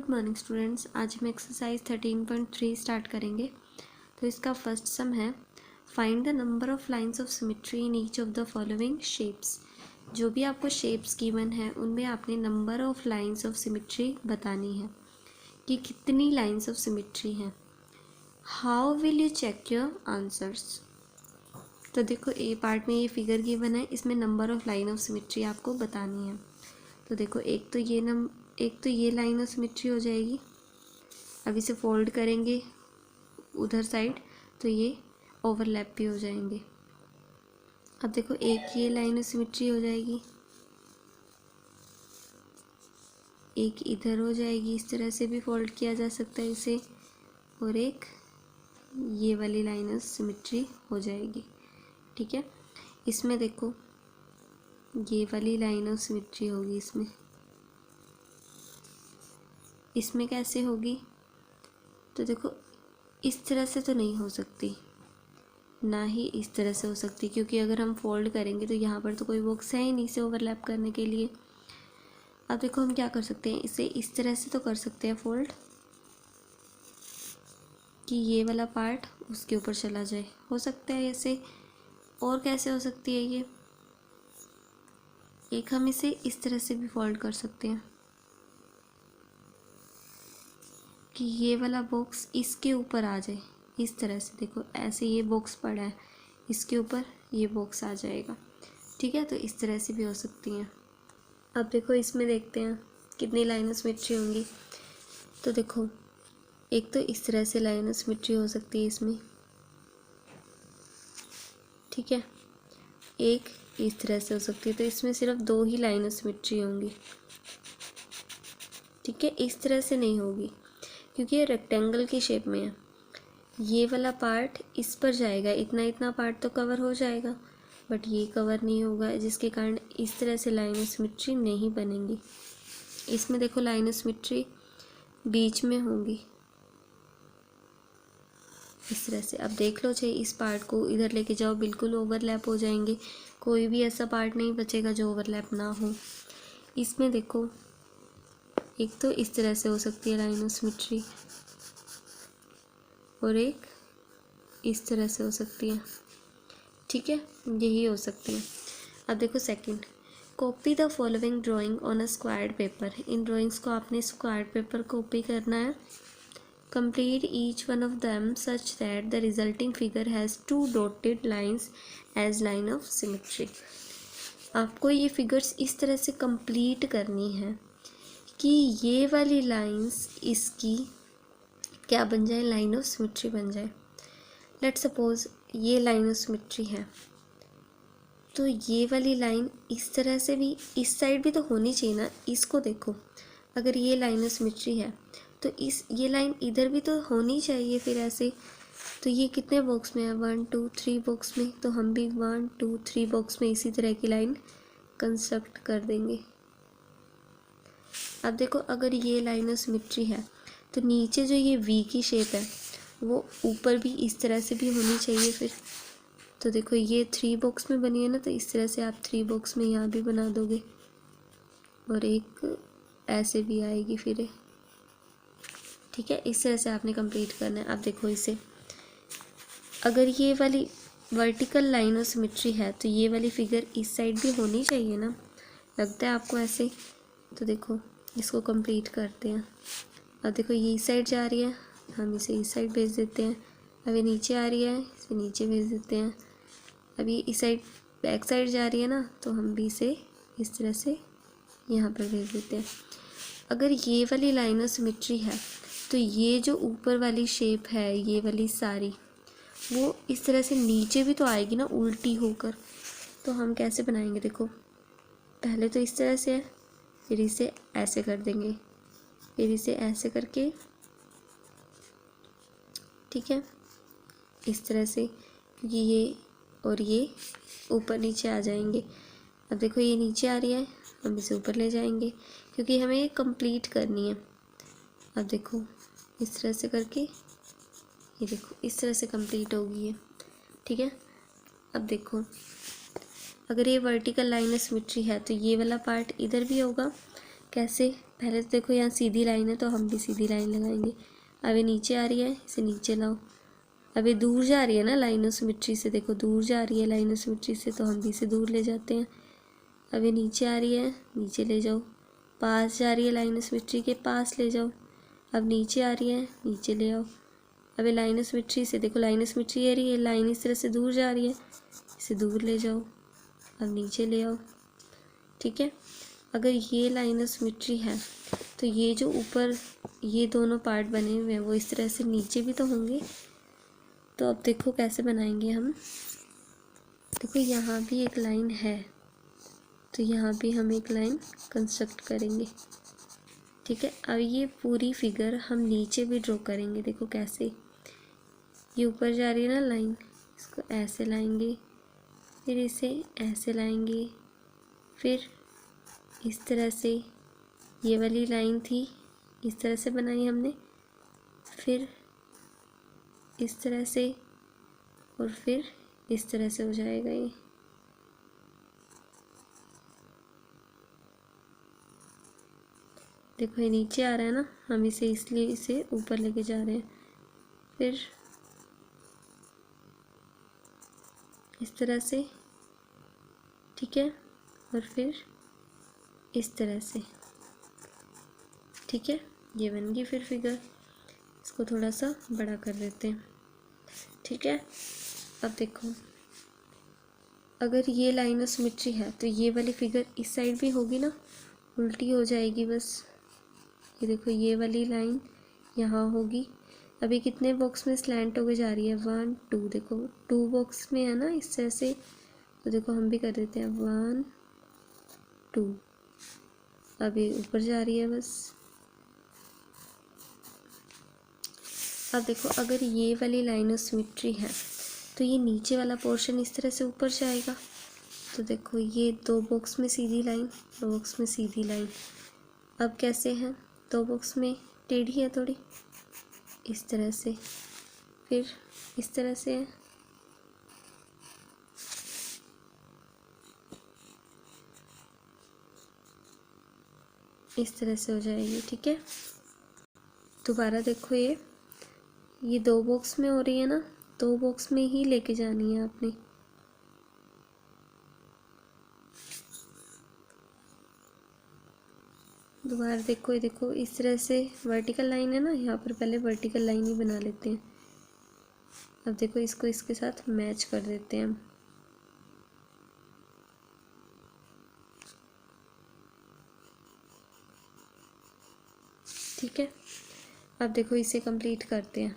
Good morning students. आज हम exercise 13.3 start करेंगे। तो इसका फर्स्ट सम है find the number of lines of symmetry in each of the following shapes. जो भी आपको शेप्स गिवन है उनमें आपने number of lines of symmetry बतानी है कि कितनी लाइंस ऑफ सिमेट्री हैं। How will you check your answers. तो देखो ए पार्ट में ये फिगर गिवन है, इसमें number of line of symmetry आपको बतानी है। तो देखो एक तो ये लाइन ऑफ सिमेट्री हो जाएगी। अब इसे फोल्ड करेंगे उधर साइड तो ये ओवरलैप भी हो जाएंगे। अब देखो एक ये लाइन ऑफ सिमेट्री हो जाएगी, एक इधर हो जाएगी, इस तरह से भी फोल्ड किया जा सकता है इसे, और एक ये वाली लाइन ऑफ सिमेट्री हो जाएगी। ठीक है, इसमें देखो ये वाली लाइन ऑफ सिमेट्री होगी, इसमें कैसे होगी। तो देखो इस तरह से तो नहीं हो सकती, ना ही इस तरह से हो सकती, क्योंकि अगर हम फोल्ड करेंगे तो यहाँ पर तो कोई बॉक्स है ही नहीं इसे ओवरलैप करने के लिए। अब देखो हम क्या कर सकते हैं, इसे इस तरह से तो कर सकते हैं फोल्ड कि ये वाला पार्ट उसके ऊपर चला जाए, हो सकता है ऐसे। और कैसे हो सकती है ये, एक हम इसे इस तरह से भी फोल्ड कर सकते हैं कि ये वाला बॉक्स इसके ऊपर आ जाए, इस तरह से। देखो ऐसे ये बॉक्स पड़ा है, इसके ऊपर ये बॉक्स आ जाएगा। ठीक है, तो इस तरह से भी हो सकती हैं। अब देखो इसमें देखते हैं कितनी लाइन ऑफ सिमेट्री होंगी। तो देखो एक तो इस तरह से लाइन ऑफ सिमेट्री हो सकती है इसमें, ठीक है, एक इस तरह से हो सकती है। तो इसमें सिर्फ दो ही लाइन ऑफ सिमेट्री होंगी। ठीक है, इस तरह से नहीं होगी क्योंकि ये रेक्टेंगल की शेप में है। ये वाला पार्ट इस पर जाएगा, इतना पार्ट तो कवर हो जाएगा, बट ये कवर नहीं होगा, जिसके कारण इस तरह से लाइन ऑफ सिमेट्री नहीं बनेंगी। इसमें देखो लाइन ऑफ सिमेट्री बीच में होंगी इस तरह से। अब देख लो, चाहे इस पार्ट को इधर लेके जाओ बिल्कुल ओवरलैप हो जाएंगे, कोई भी ऐसा पार्ट नहीं बचेगा जो ओवरलैप ना हो। इसमें देखो एक तो इस तरह से हो सकती है लाइन ऑफ सिमेट्री, और एक इस तरह से हो सकती है। ठीक है, यही हो सकती है। अब देखो second, copy the following drawing on a squared paper. इन ड्राइंग्स को आपने स्क्वायर्ड पेपर कॉपी करना है। Complete each one of them such that the resulting figure has 2 dotted lines as line of symmetry. आपको ये फिगर्स इस तरह से कंप्लीट करनी है कि ये वाली लाइंस इसकी क्या बन जाए, लाइन ऑफ सिमेट्री बन जाए। लेट सपोज ये लाइन ऑफ सिमेट्री है, तो ये वाली लाइन इस तरह से भी, इस साइड भी तो होनी चाहिए ना। इसको देखो, अगर ये लाइन ऑफ सिमेट्री है तो ये लाइन इधर भी तो होनी चाहिए फिर ऐसे। तो ये कितने बॉक्स में है, 1 2 3 बॉक्स में, तो हम भी 1 2 3 बॉक्स में इसी तरह की लाइन कंस्ट्रक्ट कर देंगे। अब देखो अगर ये लाइन ऑफ सिमेट्री है तो नीचे जो ये वी की शेप है वो ऊपर भी इस तरह से भी होनी चाहिए फिर। तो देखो ये 3 बॉक्स में बनी है ना, तो इस तरह से आप 3 बॉक्स में यहाँ भी बना दोगे, और एक ऐसे भी आएगी फिर। ठीक है, इस तरह से आपने कंप्लीट करना है। अब देखो इसे, अगर ये वाली वर्टिकल लाइन ऑफ सिमेट्री है तो ये वाली फिगर इस साइड भी होनी चाहिए ना, लगता है आपको ऐसे। तो देखो इसको कंप्लीट करते हैं। अब देखो ये इस साइड जा रही है, हम इसे इस साइड भेज देते हैं। अब ये नीचे आ रही है, इसे नीचे भेज देते हैं। अब ये इस साइड बैक साइड जा रही है ना, तो हम भी इसे इस तरह से यहाँ पर भेज देते हैं। अगर ये वाली लाइन ऑफ सिमेट्री है तो ये जो ऊपर वाली शेप है, ये वाली सारी, वो इस तरह से नीचे भी तो आएगी ना उल्टी होकर। तो हम कैसे बनाएंगे, देखो पहले तो इस तरह से है, फिर इसे ऐसे कर देंगे, फिर इसे ऐसे करके, ठीक है, इस तरह से, क्योंकि ये और ये ऊपर नीचे आ जाएंगे। अब देखो ये नीचे आ रही है, हम इसे ऊपर ले जाएंगे क्योंकि हमें ये कंप्लीट करनी है। अब देखो इस तरह से करके, ये देखो इस तरह से कंप्लीट होगी ये। ठीक है, अब देखो अगर ये वर्टिकल लाइन ऑफ सिमेट्री है तो ये वाला पार्ट इधर भी होगा, कैसे, पहले तो देखो यहाँ सीधी लाइन है तो हम भी सीधी लाइन लगाएंगे। अब ये नीचे आ रही है, इसे नीचे लाओ। अब ये दूर जा रही है ना लाइन ऑफ सिमेट्री से, देखो दूर जा रही है लाइन ऑफ सिमेट्री से, तो हम भी इसे दूर ले जाते हैं। अब ये नीचे आ रही है, नीचे ले जाओ। पास जा रही है लाइन ऑफ सिमेट्री के, पास ले जाओ। अब नीचे आ रही है, नीचे ले आओ। अब ये लाइन ऑफ सिमेट्री से, देखो लाइन ऑफ सिमेट्री है रही है, लाइन इस तरह से दूर जा रही है, इसे दूर ले जाओ। अब नीचे ले आओ। ठीक है, अगर ये लाइन ऑफ सिमेट्री है तो ये जो ऊपर ये दोनों पार्ट बने हुए हैं वो इस तरह से नीचे भी तो होंगे। तो अब देखो कैसे बनाएंगे हम। देखो यहाँ भी एक लाइन है, तो यहाँ भी हम एक लाइन कंस्ट्रक्ट करेंगे। ठीक है, अब ये पूरी फिगर हम नीचे भी ड्रॉ करेंगे। देखो कैसे, ये ऊपर जा रही है ना लाइन, इसको ऐसे लाएंगे, फिर इसे ऐसे लाएंगे, फिर इस तरह से ये वाली लाइन थी, इस तरह से बनाई हमने, फिर इस तरह से, और फिर इस तरह से हो जाएगा ये। देखो ये नीचे आ रहा है ना, हम इसे इसलिए इसे ऊपर लेके जा रहे हैं। फिर इस तरह से, ठीक है, और फिर इस तरह से। ठीक है, ये बन गई फिर फिगर। इसको थोड़ा सा बड़ा कर देते हैं। ठीक है, अब देखो अगर ये लाइन ऑफ सिमेट्री है तो ये वाली फिगर इस साइड भी होगी ना, उल्टी हो जाएगी बस। ये देखो ये वाली लाइन यहाँ होगी। अभी कितने बॉक्स में स्लैंट होके जा रही है, 1 2, देखो 2 बॉक्स में है ना इस तरह से। तो देखो हम भी कर देते हैं 1 2। अभी ऊपर जा रही है बस। अब देखो अगर ये वाली लाइन ऑफ सिमेट्री है तो ये नीचे वाला पोर्शन इस तरह से ऊपर जाएगा। तो देखो ये 2 बॉक्स में सीधी लाइन, 2 बॉक्स में सीधी लाइन। अब कैसे है, 2 बॉक्स में टेढ़ी है थोड़ी, इस तरह से, फिर इस तरह से है। इस तरह से हो जाएगी। ठीक है, दोबारा देखो ये 2 बॉक्स में हो रही है ना, 2 बॉक्स में ही लेके जानी है आपने। दोबारा देखो, ये देखो इस तरह से वर्टिकल लाइन है ना, यहाँ पर पहले वर्टिकल लाइन ही बना लेते हैं। अब देखो इसको इसके साथ मैच कर देते हैं हम। ठीक है, अब देखो इसे कंप्लीट करते हैं।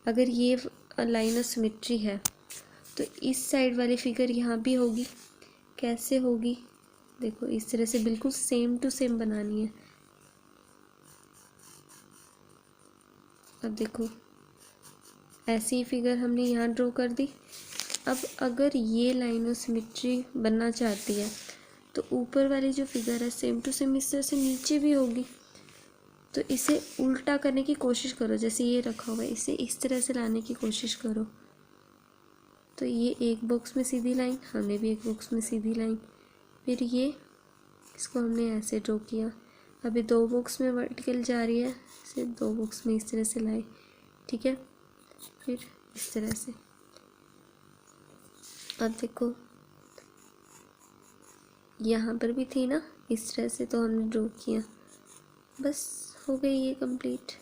अगर ये लाइन ऑफ सिमेट्री है तो इस साइड वाली फिगर यहाँ भी होगी। कैसे होगी, देखो इस तरह से बिल्कुल सेम टू सेम बनानी है। अब देखो ऐसी ही फिगर हमने यहाँ ड्रॉ कर दी। अब अगर ये लाइन ऑफ सिमेट्री बनना चाहती है तो ऊपर वाली जो फिगर है सेम टू सेम इस तरह से नीचे भी होगी। तो इसे उल्टा करने की कोशिश करो, जैसे ये रखा हुआ है इसे इस तरह से लाने की कोशिश करो। तो ये एक बॉक्स में सीधी लाइन, हमने भी एक बॉक्स में सीधी लाइन, फिर ये इसको हमने ऐसे ड्रॉ किया। अभी 2 बॉक्स में वर्टिकल जा रही है, इसे 2 बॉक्स में इस तरह से लाए। ठीक है, फिर इस तरह से। अब देखो यहाँ पर भी थी ना इस तरह से, तो हमने ड्रॉ किया, बस हो गई ये कंप्लीट।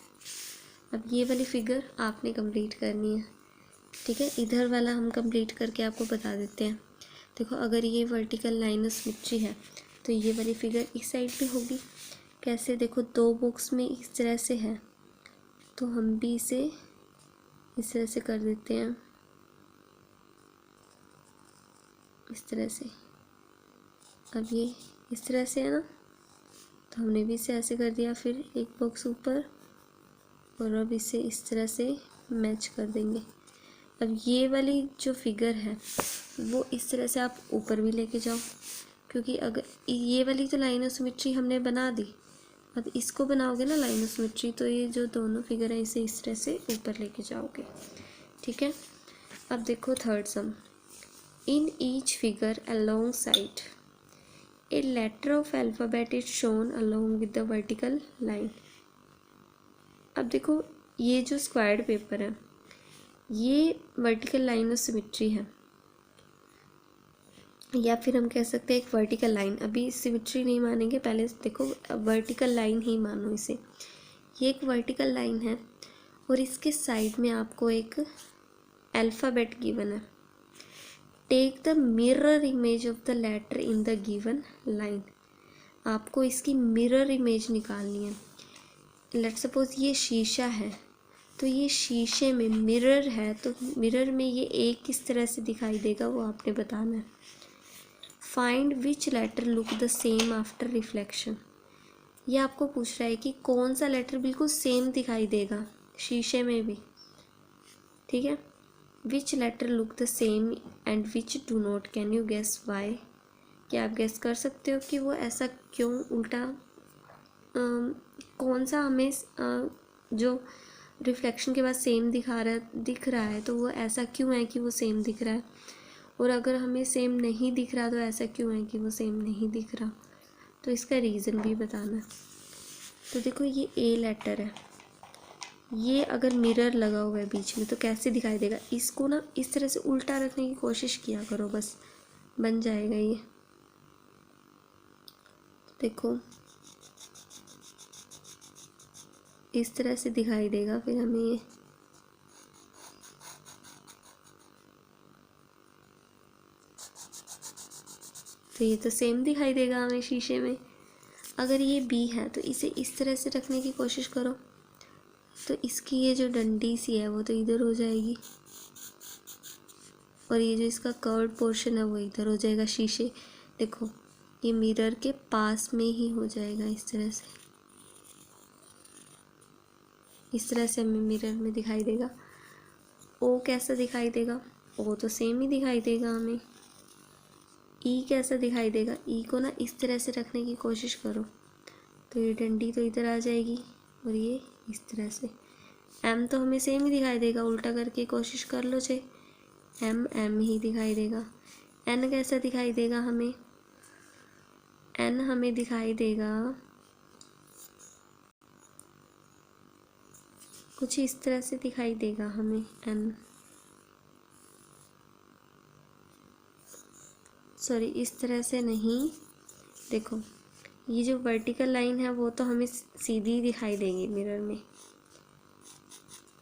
अब ये वाली फिगर आपने कंप्लीट करनी है। ठीक है, इधर वाला हम कंप्लीट करके आपको बता देते हैं। देखो अगर ये वर्टिकल लाइन ऑफ सिमेट्री है तो ये वाली फिगर इस साइड पे होगी। कैसे, देखो 2 बॉक्स में इस तरह से है, तो हम भी इसे इस तरह से कर देते हैं, इस तरह से। अब ये इस तरह से है ना, तो हमने भी इसे ऐसे कर दिया, फिर एक बॉक्स ऊपर, और अब इसे इस तरह से मैच कर देंगे। अब ये वाली जो फिगर है वो इस तरह से आप ऊपर भी लेके जाओ, क्योंकि अगर ये वाली तो लाइन ऑफ सिमेट्री हमने बना दी, अब इसको बनाओगे ना लाइन ऑफ सिमेट्री, तो ये जो दोनों फिगर है इसे इस तरह से ऊपर लेके जाओगे। ठीक है, अब देखो third sum. In each figure alongside a letter of alphabet is shown along with the vertical line. अब देखो ये जो स्क्वायर्ड पेपर है ये वर्टिकल लाइन ऑफ सिमेट्री है, या फिर हम कह सकते हैं एक वर्टिकल लाइन। अभी सिमेट्री नहीं मानेंगे, पहले देखो वर्टिकल लाइन ही मानो इसे। ये एक वर्टिकल लाइन है और इसके साइड में आपको एक अल्फ़ाबेट गिवन है। Take the mirror image of the letter in the given line. आपको इसकी मिरर इमेज निकालनी है। लेट्स सपोज ये शीशा है, तो ये शीशे में मिरर है, तो मिरर में ये एक किस तरह से दिखाई देगा वो आपने बताना है। Find which letter look the same after reflection. ये आपको पूछ रहा है कि कौन सा लेटर बिल्कुल सेम दिखाई देगा शीशे में भी, ठीक है। Which letter look the same and which do not, can you guess why. क्या आप गेस कर सकते हो कि वो ऐसा क्यों उल्टा, कौन सा हमें जो रिफ्लेक्शन के बाद सेम दिख रहा है, तो वो ऐसा क्यों है कि वो सेम दिख रहा है, और अगर हमें सेम नहीं दिख रहा तो ऐसा क्यों है कि वो सेम नहीं दिख रहा। तो इसका रीज़न भी बताना है। तो देखो ये ए लेटर है, ये अगर मिरर लगा हुआ है बीच में तो कैसे दिखाई देगा। इसको ना इस तरह से उल्टा रखने की कोशिश किया करो, बस बन जाएगा ये। देखो इस तरह से दिखाई देगा फिर हमें ये। तो ये तो सेम दिखाई देगा हमें शीशे में। अगर ये बी है तो इसे इस तरह से रखने की कोशिश करो, तो इसकी ये जो डंडी सी है वो तो इधर हो जाएगी, और ये जो इसका कर्व्ड पोर्शन है वो इधर हो जाएगा शीशे। देखो ये मिरर के पास में ही हो जाएगा इस तरह से। इस तरह से हमें मिरर में दिखाई देगा। ओ कैसा दिखाई देगा, ओ तो सेम ही दिखाई देगा हमें। ई कैसा दिखाई देगा, ई को ना इस तरह से रखने की कोशिश करो, तो ये डंडी तो इधर आ जाएगी और ये इस तरह से। एम तो हमें सेम ही दिखाई देगा, उल्टा करके कोशिश कर लो चाहे, एम एम ही दिखाई देगा। एन कैसा दिखाई देगा हमें, एन हमें दिखाई देगा कुछ इस तरह से दिखाई देगा हमें एन, सॉरी इस तरह से नहीं। देखो ये जो वर्टिकल लाइन है वो तो हमें सीधी दिखाई देगी मिरर में,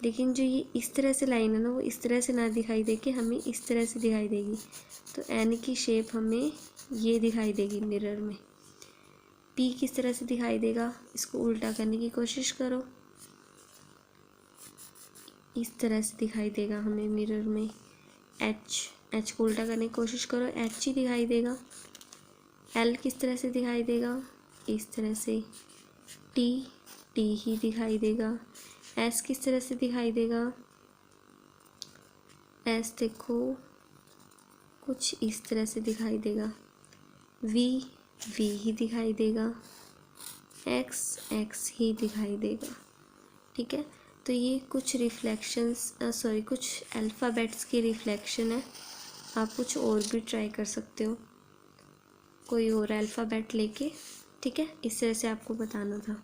लेकिन जो ये इस तरह से लाइन है ना वो इस तरह से ना दिखाई दे के हमें इस तरह से दिखाई देगी। तो एन की शेप हमें ये दिखाई देगी मिरर में। पी किस तरह से दिखाई देगा, इसको उल्टा करने की कोशिश करो, इस तरह से दिखाई देगा हमें मिरर में। एच को उल्टा करने की कोशिश करो, एच ही दिखाई देगा। एल किस तरह से दिखाई देगा, इस तरह से। टी ही दिखाई देगा। एस किस तरह से दिखाई देगा, एस देखो कुछ इस तरह से दिखाई देगा। वी ही दिखाई देगा। एक्स ही दिखाई देगा, ठीक है। तो ये कुछ रिफ्लेक्शंस कुछ अल्फ़ाबेट्स की रिफ्लेक्शन है। आप कुछ और भी ट्राई कर सकते हो, कोई और अल्फ़ाबेट लेके, ठीक है। इस तरह से आपको बताना था।